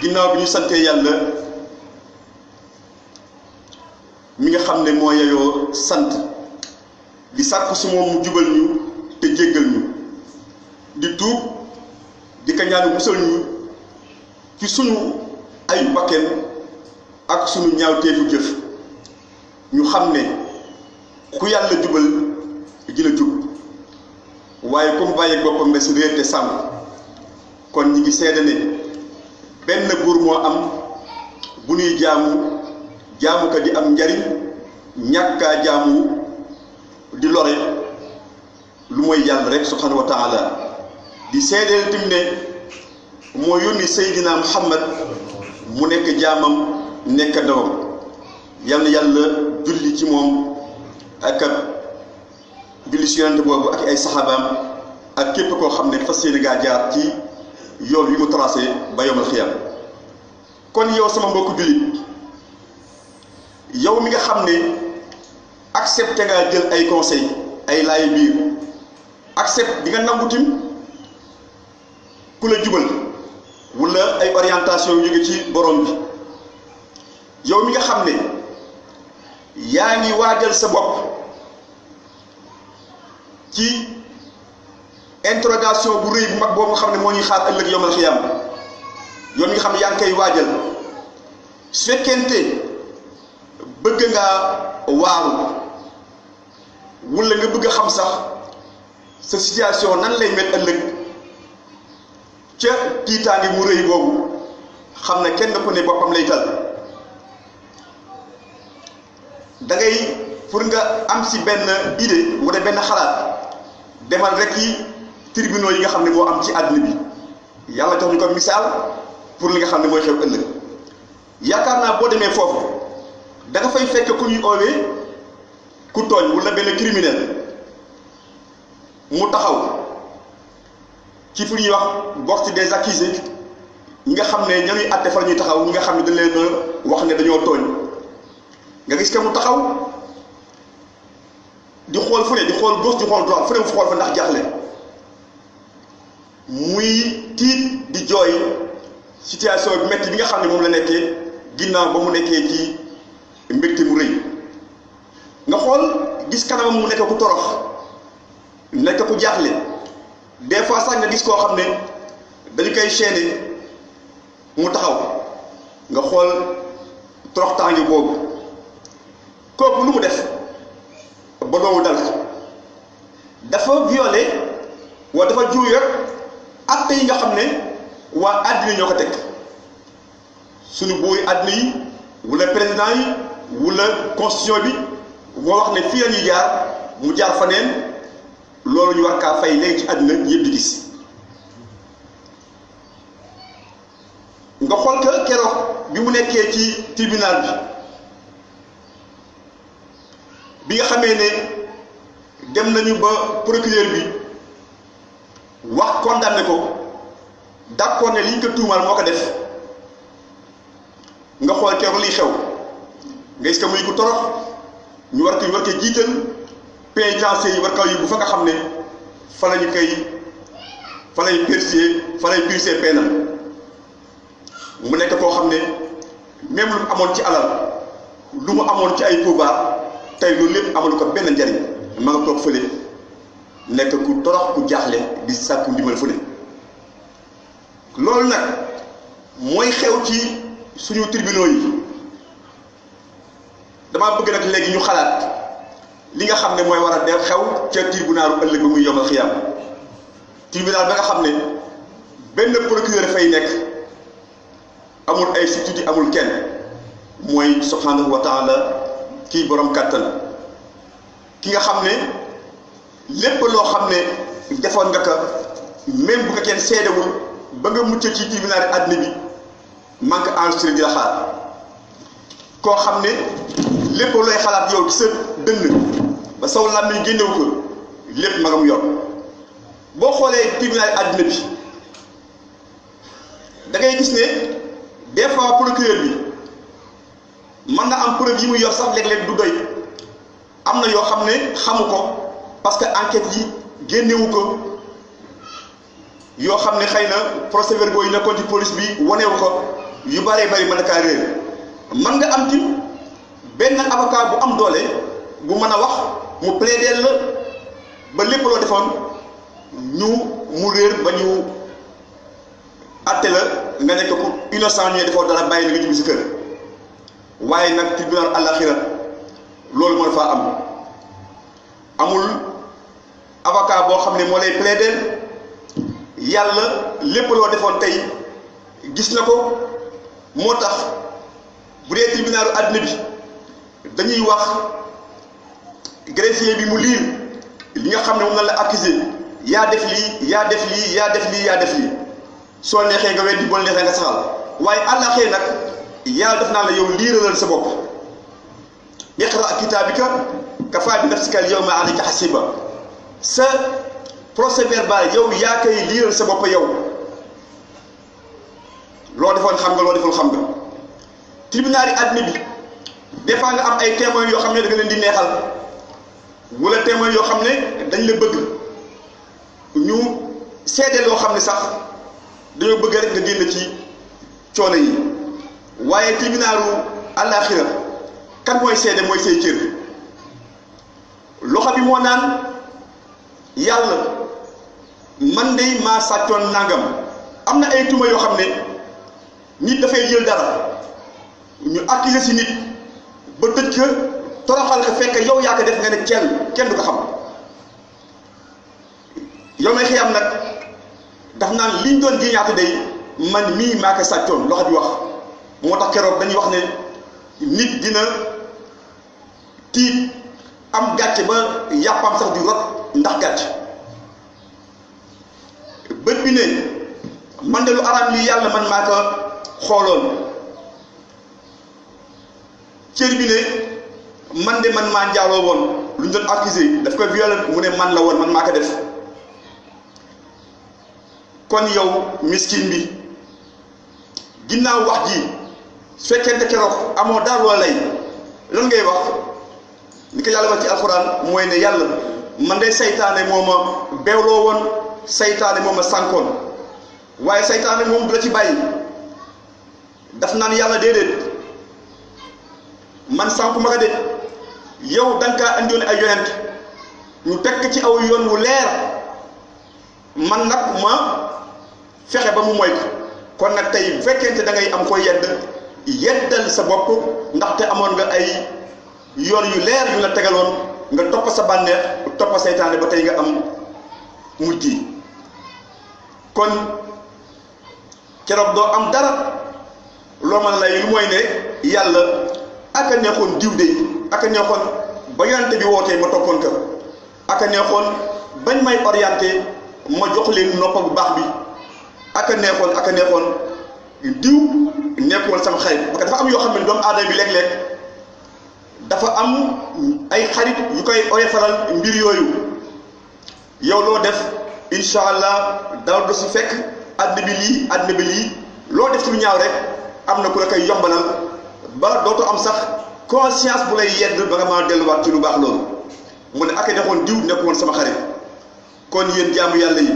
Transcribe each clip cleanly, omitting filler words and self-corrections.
ginnaaw bi ñu santee yàlla mi nga xam ne moo yeyoo sant di sàkku si moom mu jubal ñu te jéggal ñu di tuub di ko ñaan musal ñu ci sunu ay bakken ak sunu ñaawteefu jëf ñu xam ne ku yàlla jubal ji la jub waaye comme bàyyi boppam ba si réer te sàmm kon ñi ngi seede ne benn buur moo am bu ñuy jaamu ko di am njariñ ñàkkaa jaamu di lore lu mooy yàlla rek subhanahu wa taala di seedeel tim ne moo yónni Seydina Muhammad mu nekk jaamam nekk ndawam yal na yàlla julli ci moom ak julli si yonent boobu ak ay saxaabaam ak képp koo xam ne fas yéene gaa jaar ci yoon wi mu tracé ba yawmal xiyaam kon yow sama mbokku jullit yow mi nga xam ne accepté nga jël ay conseil ay laay biir accepté di nga nangu tim ku la jubal wala ay orientation yu jóge ci borom bi yow mi nga xam ne yaa ngi waajal sa bopp ci interrogation bu rëy bu mag boobu nga xam ne moo ñuy xaar ëllëg yawmal xiyaam yow mi nga xam ne yaa ngi koy waajal su fekkente bëgg ngaa waaru wala nga bëgg a xam sax sa situation nan lay mel ëllëg ca tiitaange mu rëy boobu xam ne kenn ku ne boppam lay tal da ngay pour nga am si benn idée wala benn xalaat demal rek yi tribunaux yi nga xam ne moo am ci àdduna bi yàlla jox ñu ko misaal pour li nga xam ne mooy xew ëllëg yaakaar naa boo demee foofu da nga fay fekk ku ñuy oowee ku tooñ wala benn criminel mu taxaw ci fu ñuy wax box des accusés ñi nga xam ne ñamuy àtte fa la ñuy taxaw ñi nga xam ne dañ leen wax ne dañoo tooñ nga gis que mu taxaw di xool fu ne di xool gauche di xool droite fu ne mu xool fa ndax jaaxle muy tiit di jooy situation bi metti bi nga xam ne moom la nekkee ginnaaw ba mu nekkee ci mbégte mu rëy nga xool gis kanamam mu nekk ku torox nekk ku jaaxle des fois sax nga gis koo xam ne dañu koy chaîner mu taxaw nga xool toroxtaange boobu kooku lu mu def ba doomu dal dafa violé wala dafa juuyoo acte yi nga xam ne waa àddina ñoo ko teg suñu buuri àddina yi wala président yi wala constitution bi moo wax ne fii la ñuy jaar mu jaar fa neen loolu ñu war kaa fay léegi ci àddina yëpp di gis nga xool que keroog bi mu nekkee ci tribunal bi nga xamee ne dem nañu ba procureur bi wax condamné ko d'accord ne li ñu ko tuumaal moo ko def nga xool keroog liy xew nga gis que muy ku torox ñu war ko jiital pénitencier yi war ko yóbbu fa nga xam ne fa la ñu koy fa lay purger pénam mu nekk koo xam ne même lu mu amoon ci alal lu mu amoon ci ay pouvoir tey loolu lépp amalu ko benn njariñ ma nga toog fële nekk ku torox ku jaaxle di sàkku ndimbal fu ne loolu nag mooy xew ci suñu tribunaux yi damaa bëgg nag léegi ñu xalaat li nga xam ne mooy war a def xew ca tribunalu ëllëg ba muy yawmal xiyaam tribunal ba nga xam ne benn procureur fay nekk amul ay substitut amul kenn mooy subhanahu wa taala kii borom kàttan ki nga xam ne lépp loo xam ne defoon nga ko même bu ko kenn seedewul ba nga mucc ci tribunal àddina bi man ko enregistré di la xaar koo xam ne lépp looy xalaat yow ci sa dënn ba saw làmmiñ génnewu ko lépp magam yor boo xoolee tribunal àddina bi da ngay gis ne des fois procureur bi mën na am preuve yi muy yor sax léeg-léeg du doy am na yoo xam ne xamu ko parce que enquête yi génnewu ko yoo xam ne xëy na procès-verbaux yi nekkoon ci police bi wanewu ko yu bëree bëri mën na kaa réer man nga am ci benn avocat bu am doole bu mën a wax mu plaider la ba lépp loo defoon mu réer ba ñu àtte la nga nekk ku innocent ñee defoo dara bàyyi la nga jëm si kër waaye nag tribunal àllaxira loolu moo faa am amul avocat boo xam ne moo lay plaider yàlla lépp loo defoon tey gis na ko moo tax bu dee tribunalu àddina bi dañuy wax greffier bi mu liir li nga xam ne moom na la accusé yaa def lii yaa def lii yaa def lii yaa def lii soo neexee nga weddi boo neexee nga saxal waaye àllaxee nag yàlla def naa la yow liiralal sa bopp iqra kitaabika kafaa bi nafsika al yawma alayka hasiba sa procès verbal yow yaa koy liiral sa bopp yow loo defoon xam nga loo deful xam nga tribunal yi àddina bi des fois nga am ay témoins yoo xam ne da nga leen di neexal wala témoins yoo xam ne dañ la bëgg ñu seede loo xam ne sax dañoo bëgg rek nga génn ci coono yi waaye tribunalu àllaaxira kan mooy seede mooy say cër loxo bi moo naan yàlla man de maa sàccoon nangam am na ay tuuma yoo xam ne nit dafay jël dara ñu accuser si nit ba tëj ko toroxal ko fekk yow yaa ko def nga ne kenn du ko xam yow may xëyam nag daf naan liñ doon jiñaate day man mii maa ko sàccoon loxo bi wax moo tax keroog dañuy wax ne nit dina tiit am gàcce ba yàppam sax di rot ndax gàcce bët bi ne man de lu araam lii yàlla man maa ko xooloon cër bi ne man de man maa njaaloo woon lu ñu doon accusé daf ko violé mu ne man la woon man maa ko def kon yow miskin bi ginnaaw wax ji su fekkente keroog amoo dara loo lay lan ngay wax ni ko yàlla wax ci alxuraan mooy ne yàlla man de saytaane moo ma beewloo woon saytaane moo ma sànkoon waaye saytaane moom du la ci bàyyi daf naan yàlla déedéet man sànku ma ko de yow da nga kaa andoon ay yonent ñu tekk ci aw yoon wu leer man nag ma fexe ba mu moy ko kon nag tey bu fekkente da ngay am koy yeddal sa bopp ndaxte amoon nga ay yoon yu leer yu la tegaloon nga topp sa bànneex topp seytaane ba tey nga am mujj gi kon keroog doo am dara loo mën a lay lu mooy ne yàlla aka neexoon diw de aka neexoon ba yonante bi wootee ma toppoon ko aka neexoon bañ may orienté ma jox leen noppa bu baax bi aka neexoon diw nekkoon sama xarit parce que dafa am yoo xam ne doomu aadama bi léeg-léeg dafa am ay xarit yu koy oyofalal mbir yooyu yow loo def incha allah dara du si fekk àddina bi lii loo def ci lu ñaaw rek am na ku la koy yombalal ba dootoo am sax conscience bu lay yedd ba nga mën a delluwaat ci lu baax loolu mu ne aka neexoon diw nekkoon sama xarit kon yéen jaamu yàlla yi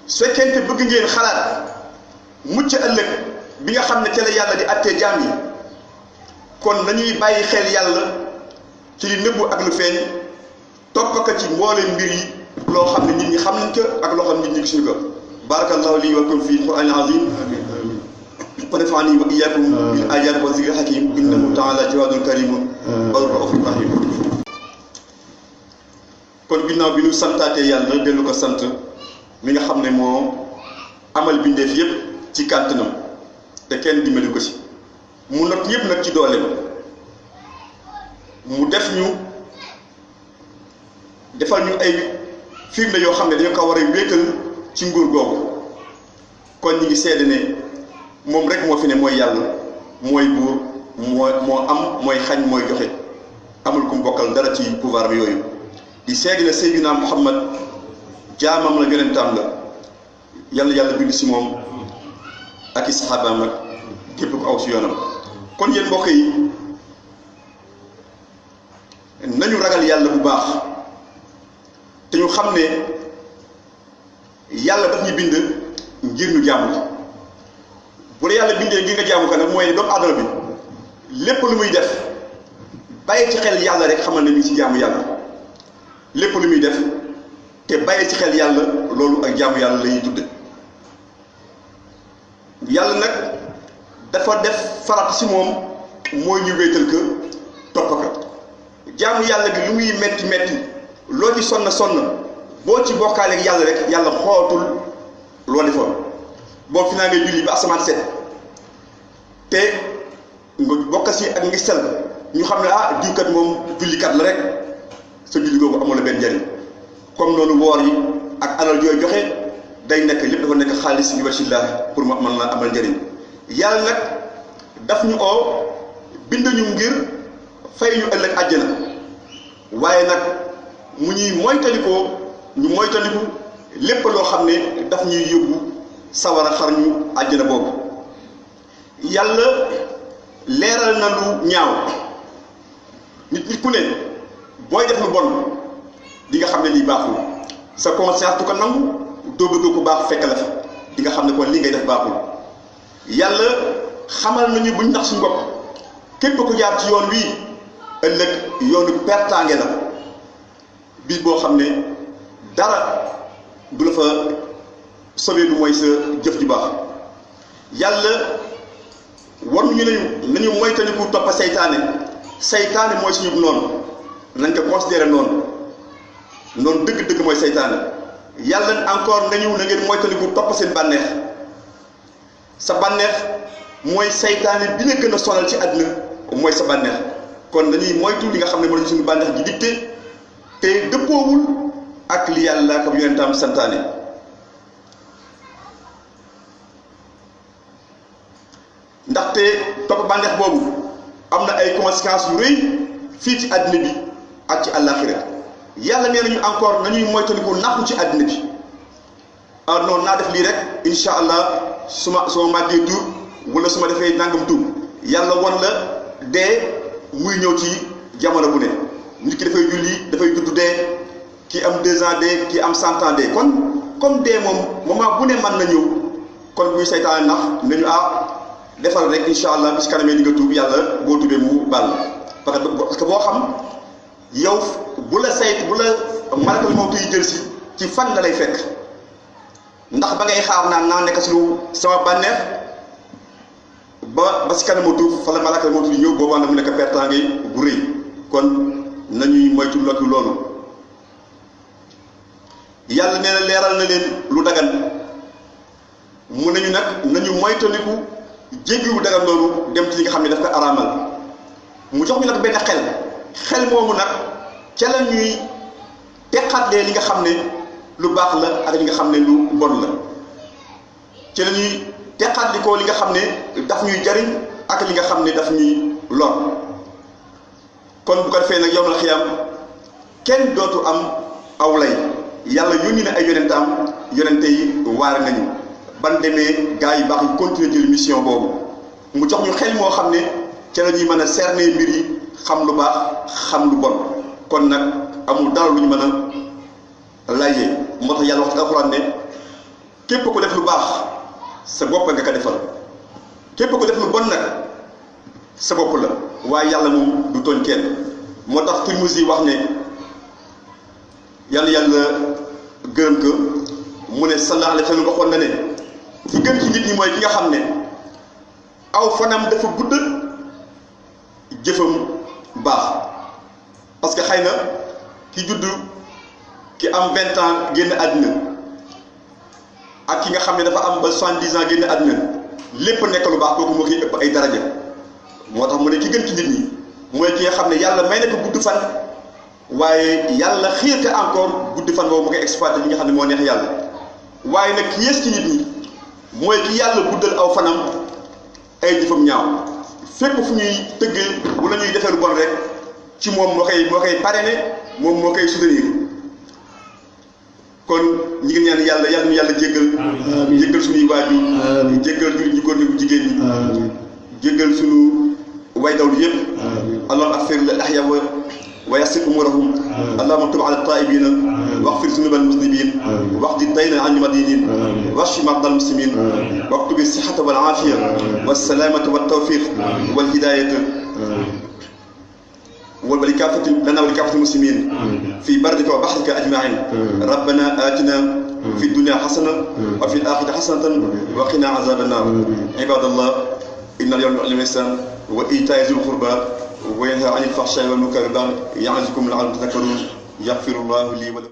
su fekkente bëgg ngeen xalaat mucc ëllëg bi nga xam ne ca la yàlla di attee jaam yi kon nañuy bàyyi xel yàlla ci li nëbbu ak lu feeñ topp ko ci mbooleem mbir yi loo xam ne nit ñi xam nañ ko ak loo xam ne nit ñi gisuñu ko barakallahu lii wa lakum fi alquran azim wa nafa'ani wa iyyakum bil ayati wa zikril hakim innahu ta'ala jawadun karimun wa raufur rahim kon ginnaaw bi ñu santaatee yàlla dellu ko sant mi nga xam ne moo amal bindeef yépp ci kàttanam te kenn dimbali ko ci mu not ñëpp nag ci dooleem mu defal ñu ay firnde yoo xam ne dañu ko war a wéetal ci nguur googu kon ñi ngi seede ne moom rek moo fi ne mooy yàlla mooy buur moo am mooy xañ mooy joxe amul ku mu bokkal dara ci pouvoir bi yooyu di seede ne Seydina Muhammad jaamam la yonentam la yàlla bind si moom ak i saxaabaam nag képp ko aw si yoonam kon yéen mbokk yi nañu ragal yàlla bu baax te ñu xam ne yàlla daf ñu bind ngir ñu jaamu bu la yàlla bindee gi nga jaamu ko nag mooy doomu aadama bi lépp lu muy def bàyyi ci xel yàlla rek xamal ne mi ngi ci jaamu yàlla lépp lu muy def te bàyyi ci xel yàlla loolu ak jaamu yàlla la ñuy tudde yàlla nag dafa def farat si moom mooy ñu wéetal ko topp ko jaamu yàlla bi lu muy metti metti loo ci sonn boo ci bokkaaleeg yàlla rek yàlla xootul loo defoon boo fi naa ngay julli ba asamaan set te nga bokk si ak ngi sel ñu xam ne diwkat moom jullikat la rek sa julli googu amul benn njariñ comme noonu woor yi ak alal jooy joxe day nekk lépp dafa nekk xaalis li wajhillah pour mu mën la amal njariñ yàlla nag daf ñu oo bind ñu ngir fay ñu ëllëg àjjana waaye nag mu ñuy moytalikoo ñu moytaliku lépp loo xam ne daf ñuy yóbbu sawara xar ñu àjjana boobu yàlla leeral na lu ñaaw nit ku ne booy def lu bon di nga xam ne lii baaxul sa conscience du ko nangu doo bëgg ko baax fekk la fa di nga xam ne kon lii ngay def baaxul yàlla xamal nañu buñ nax suñu bopp képp ku jaar ci yoon wii ëllëg yoonu pertaange la bis boo xam ne dara du la fa sobee lu mooy sa jëf ju baax yàlla war nañu nañu moytandiku toppa seytaane mooy suñu noonu nañ ko considéré noonu dëgg-dëgg mooy seytaane yàlla encore nañu na ngeen moytandiku topp seen bànneex sa bànneex mooy seytaane bi la gën a sonal ci àdduna mooy sa bànneex kon dañuy moytu li nga xam ne moo suñu bànneex ji dicté te dëppoowul ak li yàlla ak yonentam santaane ndaxte topp bànneex boobu am na ay conséquences yu rëy fii ci àddina bi ak ci àllaaxira yàlla nee nañu encore nañuy moytandiku naxu ci àddina bi non naa def lii rek incha allah su ma màggee tuub wala su ma defee nangam tuub yàlla won la dee muy ñëw ci jamono bu ne nit ki dafay julli dafay judd dee kii am 2 ans dee kii am 100 ans dee kon comme dee moom moment bu ne mën na ñëw kon buy saytaan nax nañu defal rek incha allah bis kanamee di nga tuub yàlla boo tuubee mu bàll parce que boo xam yow bu la malakal mawtu yi jël si ci fan la lay fekk ndax ba ngay xaar naa nekk si lu sama bànneex ba si kanamu tuub fa la malakal mawtu yi ñëw boobaa na mu nekk pertaange bu rëy kon nañuy moytu loolu yàlla nee na leeral na leen lu dagan mu nañu nag nañu moytandiku jéggiwu dagan loolu dem ci li nga xam ne daf ko araamal mu jox ñu nag benn xel moomu nag ca la ñuy teqatlee li nga xam ne lu baax la ak li nga xam ne lu bon la ca la ñuy teqatlikoo li nga xam ne daf ñuy jariñ ak li nga xam ne daf ñuy lor kon bu ko defee nag yawmal xiyaam kenn dootu am aw lay yàlla yónni na ay yonente yi waare nañu ban demee gaa yu baax yi continuer ci mission boobu mu jox ñu xel moo xam ne ca la ñuy mën a cerner mbir yi xam lu baax xam lu bon kon nag amul dara lu ñu mën a layee moo tax yàlla wax ci alxuraan ne képp ko def lu baax sa bopp nga ko defal képp ko def lu bon nag sa bopp la waaye yàlla moom du tooñ kenn moo tax Tirmisi wax ne yàlla gërëm ko mu ne sallallahu alayhi wa sallam waxoon na ne ci gën ci nit ñi mooy ki nga xam ne aw fanam dafa gudd jëfam baax parce que xëy na ki judd ki am 20 ans génn àddina ak ki nga xam ne dafa am ba 70 ans génn àddina lépp nekk lu baax kooku moo koy ëpp ay daraja moo tax mu ne ki gën ci nit ñi mooy ki nga xam ne yàlla may na ko gudd fan waaye yàlla xiir ko encore gudd fan boobu mu koy exploité li nga xam ne moo neex yàlla waaye nag ki yées ci nit ñi mooy ki yàlla guddal aw fanam ay jëfam ñaaw fépp fu ñuy tëggee wala ñuy defee lu bon rek ci moom moo koy parrainé moom moo koy soutenir kon ñi ngi ñaan yàlla jéggal jéggal suñuy waajur jéggal jullit ñi góor ñi bu jigéen ñi jéggal suñu way dawlu yëpp allahumma aghfir lil ahya wa yassir umurahum allahumma tub ala taibina واغفر ذنوب المذنبين واقض الدين عن المدينين واشف مرضى المسلمين واكتب الصحة والعافية والسلامة والتوفيق والهداية ولكافة لنا ولكافة المسلمين في بردك وبحرك أجمعين. ربنا آتنا في الدنيا حسنة وفي الآخرة حسنة وقنا عذاب النار. عباد الله، إن اليوم يعلم الإنسان وإيتاء ذي القربى وينهى عن الفحشاء والمنكر والبغي يعظكم لعلكم تذكرون. يغفر الله لي ولكم.